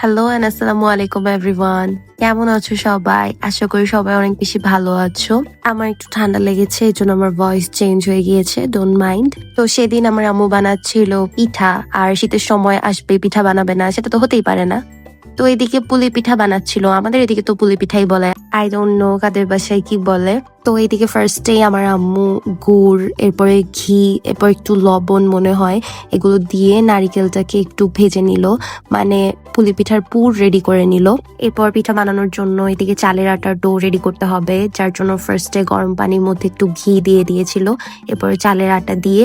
Hello and আসসালামু আলাইকুম everyone. কেমন আছো সবাই? আশা করি সবাই অনেক বেশি ভালো আছো। আমার একটু ঠান্ডা লেগেছে, এই জন্য আমার ভয়েস চেঞ্জ হয়ে গিয়েছে, ডোন্ট মাইন্ড। তো সেদিন আমার আম্মু বানাচ্ছিল পিঠা, আর শীতের সময় আসবে পিঠা বানাবে না সেটা তো হতেই পারে না। তো এদিকে পুলি পিঠা বানাচ্ছিল, আমাদের এদিকে তো পুলি পিঠাই বলে, আই ডোন্ট নো কাদের বাসায় কি বলে। তো এইদিকে ফার্স্টে আমার আম্মু গুড়, এরপরে ঘি, এরপর একটু লবণ মনে হয় এগুলো দিয়ে নারিকেলটাকে একটু ভেজে নিল, মানে পুলি পিঠার পুর রেডি করে নিল। এরপর পিঠা বানানোর জন্য এদিকে চালের আটার ডো রেডি করতে হবে, যার জন্য ফার্স্টে গরম পানির মধ্যে একটু ঘি দিয়ে দিয়েছিল। এরপরে চালের আটা দিয়ে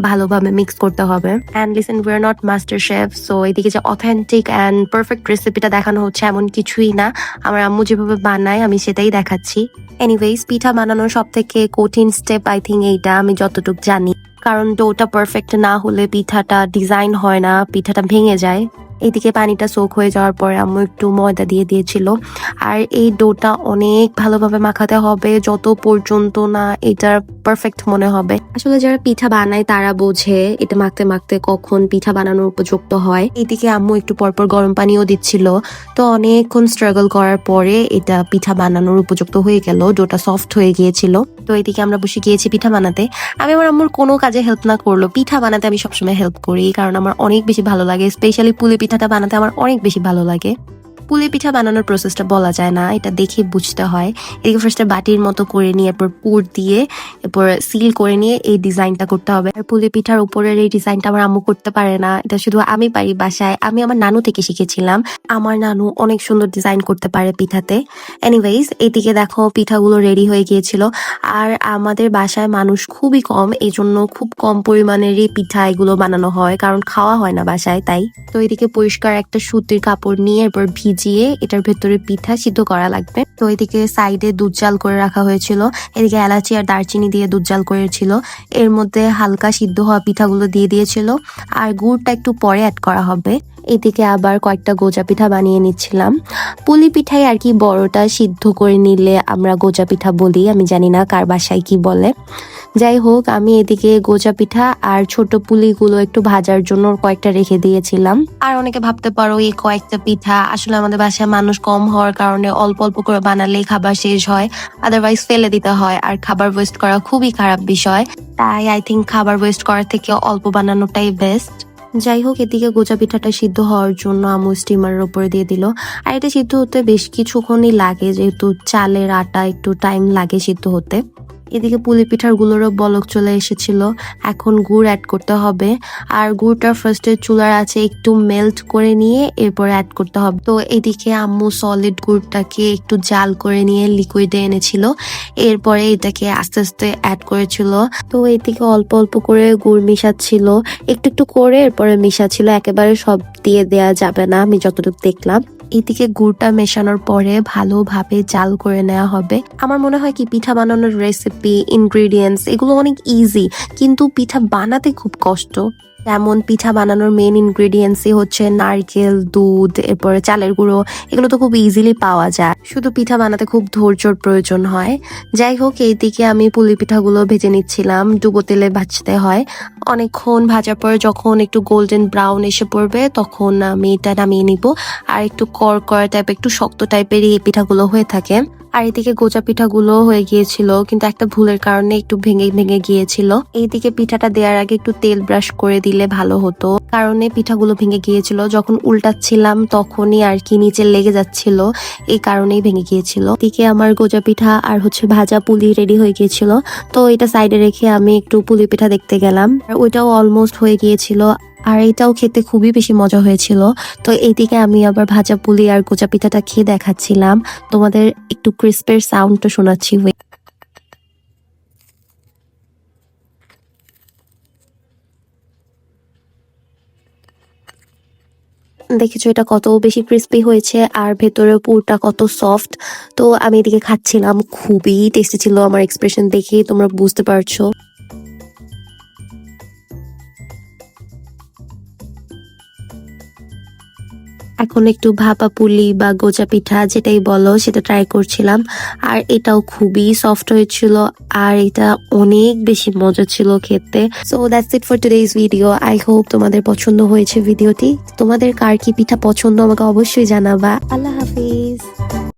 ভালোভাবে মিক্স করতে হবে। And listen, we are not master chef, so এদিকে যে অথেন্টিক অ্যান্ড পারফেক্ট রেসিপিটা দেখানো হচ্ছে এমন কিছুই না। আমার আম্মু যেভাবে বানায় আমি সেটাই দেখাচ্ছি। এনিওয়েজ, পিঠা বানানোর সব থেকে কঠিন স্টেপ আই থিঙ্ক এইটা, আমি যতটুকু জানি। কারণ ডোটা পারফেক্ট না হলে পিঠাটা ডিজাইন হয় না, পিঠাটা ভেঙে যায়। এইদিকে পানিটা সোক হয়ে যাওয়ার পরে আম্মু একটু ময়দা দিয়ে দিয়েছিল। আর এই ডোটা অনেক ভালোভাবে মাখাতে হবে যত পর্যন্ত না এটা পারফেক্ট মনে হবে। আসলে যারা পিঠা বানায় তারা বোঝে এটা মাখতে মাখতে কখন পিঠা বানানোর উপযুক্ত হয়। এইদিকে আম্মু একটু পরপর গরম পানিও দিচ্ছিল। তো অনেকক্ষণ স্ট্রাগল করার পরে এটা পিঠা বানানোর উপযুক্ত হয়ে গেল, ডোটা সফট হয়ে গিয়েছিল। তো এইদিকে আমরা বসে গিয়েছি পিঠা বানাতে। আমি আমার আম্মুর কোনো কাজে হেল্প না করলো, পিঠা বানাতে আমি সবসময় হেল্প করি, কারণ আমার অনেক বেশি ভালো লাগে। স্পেশালি পুলি পিঠাটা বানাতে আমার অনেক বেশি ভালো লাগে। পুলি পিঠা বানানোর প্রসেসটা বলা যায় না, এটা দেখে বুঝতে হয়। এদিকে ফার্স্টে বাটির মতো করে নিয়ে এরপর পুর দিয়ে এরপর সিল করে নিয়ে এই ডিজাইনটা করতে হবে। আর পুলি পিঠার উপরের এই ডিজাইনটা আমার আম্মু করতে পারে না, এটা শুধু আমি পারি বাসায়। আমি আমার নানু থেকে শিখেছিলাম। আমার নানু অনেক সুন্দর ডিজাইন করতে পারে পিঠাতে। এনিওয়েজ, এইদিকে দেখো পিঠাগুলো রেডি হয়ে গিয়েছিল। আর আমাদের বাসায় মানুষ খুবই কম, এই জন্য খুব কম পরিমাণেরই পিঠা এগুলো বানানো হয়, কারণ খাওয়া হয় না বাসায় তাই। তো এদিকে পরিষ্কার একটা সুতির কাপড় নিয়ে এরপর ভিজিয়ে এটার ভেতরে পিঠা সিদ্ধ করা লাগবে। তো এদিকে সাইডে দুধ জাল করে রাখা হয়েছিল, এদিকে এলাচি আর দারচিনি দিয়ে দুধ জাল করেছিল। এর মধ্যে হালকা সিদ্ধ হওয়া পিঠাগুলো দিয়ে দিয়েছিল, আর গুড়টা একটু পরে অ্যাড করা হবে। এদিকে আবার কয়েকটা গোজা পিঠা বানিয়ে নিচ্ছিলাম। পুলি পিঠাই আর কি, বড়টা সিদ্ধ করে নিলে আমরা গোজা পিঠা বলি, আমি জানি না কার বাসায় কি বলে। যাই হোক, আমি এদিকে গোজা পিঠা আর ছোট পুলিগুলো একটু ভাজার জন্য কয়েকটা রেখে দিয়েছিলাম। আর অনেকে ভাবতে পারো এই কয়েকটা পিঠা, আসলে আমাদের বাসায় মানুষ কম হওয়ার কারণে অল্প অল্প করে বানালেই খাবার শেষ হয়, আদারওয়াইজ ফেলে দিতে হয়, আর খাবার ওয়েস্ট করা খুবই খারাপ বিষয়। তাই আই থিঙ্ক খাবার ওয়েস্ট করার থেকে অল্প বানানোটাই বেস্ট। যাই হোক, এদিকে গোজা পিঠাটা সিদ্ধ হওয়ার জন্য আম্মু স্টিমারের উপরে দিয়ে দিল। আর এটা সিদ্ধ হতে বেশ কিছুক্ষণই লাগে, যেহেতু চালের আটা একটু টাইম লাগে সিদ্ধ হতে। এদিকে পুলি পিঠার গুলোরও বলক চলে এসেছিল। এখন গুড় অ্যাড করতে হবে, আর গুড়টা ফার্স্টে চুলার আছে একটু মেল্ট করে নিয়ে এরপর অ্যাড করতে হবে। তো এদিকে আম্মু সলিড গুড়টাকে একটু জাল করে নিয়ে লিকুইডে এনেছিল, এরপরে এটাকে আস্তে আস্তে অ্যাড করেছিল। তো এদিকে অল্প অল্প করে গুড় মিশাচ্ছিল, একটু একটু করে এরপরে মিশাচ্ছিল, একেবারে সব দিয়ে দেয়া যাবে না আমি যতটুকু দেখলাম। এদিকে গুড়টা মেশানোর পরে ভালোভাবে জাল করে নেওয়া হবে। আমার মনে হয় কি, পিঠা বানানোর রেসিপি, ইনগ্রিডিয়েন্টস এগুলো অনেক ইজি, কিন্তু পিঠা বানাতে খুব কষ্ট। যেমন পিঠা বানানোর মেইন ইনগ্রিডিয়েন্টসই হচ্ছে নারকেল, দুধ, এরপরে চালের গুঁড়ো। এগুলো তো খুব ইজিলি পাওয়া যায়, শুধু পিঠা বানাতে খুব ধৈর্যর প্রয়োজন হয়। যাই হোক, এইদিকে আমি পুলি পিঠাগুলো ভেজে নিচ্ছিলাম, ডুবো তেলে ভাজতে হয়। অনেকক্ষণ ভাজার পরে যখন একটু গোল্ডেন ব্রাউন এসে পড়বে তখন আমি এটা নামিয়ে নিব। আর একটু কড়কড়া টাইপ, একটু শক্ত টাইপেরই এই পিঠাগুলো হয়ে থাকে। আর এদিকে গোজা পিঠাগুলো হয়ে গিয়েছিল, কিন্তু একটা ভুলের কারণে একটু ভেঙে ভেঙে গিয়েছিল। এইদিকে পিঠাটা দেওয়ার আগে একটু তেল ব্রাশ করে দিলে ভালো হতো, কারণে পিঠাগুলো ভেঙে গিয়েছিল। যখন উল্টাচ্ছিলাম তখনই আর কি নিচে লেগে যাচ্ছিল, এই কারণেই ভেঙে গিয়েছিল। এদিকে আমার গোজা পিঠা আর হচ্ছে ভাজা পুলি রেডি হয়ে গিয়েছিল। তো এটা সাইডে রেখে আমি একটু পুলি পিঠা দেখতে গেলাম, আর ওইটাও অলমোস্ট হয়ে গিয়েছিল। আর এটাও খেতে খুবই বেশি মজা হয়েছিল। তো এইদিকে আমি আবার ভাজা পুলি আর গোজা পিঠাটা খেয়ে দেখাচ্ছিলাম, তোমাদের একটু ক্রিস্পের সাউন্ডটা শোনাচ্ছি। দেখেছো এটা কত বেশি ক্রিস্পি হয়েছে, আর ভেতরের পুরটা কত সফট। তো আমি এদিকে খাচ্ছিলাম, খুবই টেস্টি ছিল, আমার এক্সপ্রেশন দেখে তোমরা বুঝতে পারছো। এখন একটু ভাপা পুলি বা গোজা পিঠা যেটাই বলো সেটা ট্রাই করছিলাম। আর এটাও খুবই সফট হয়েছিল, আর এটা অনেক বেশি মজা ছিল খেতে। So that's it for today's video. I hope তোমাদের পছন্দ হয়েছে ভিডিওটি। তোমাদের কার কি পিঠা পছন্দ আমাকে অবশ্যই জানাবা। আল্লাহ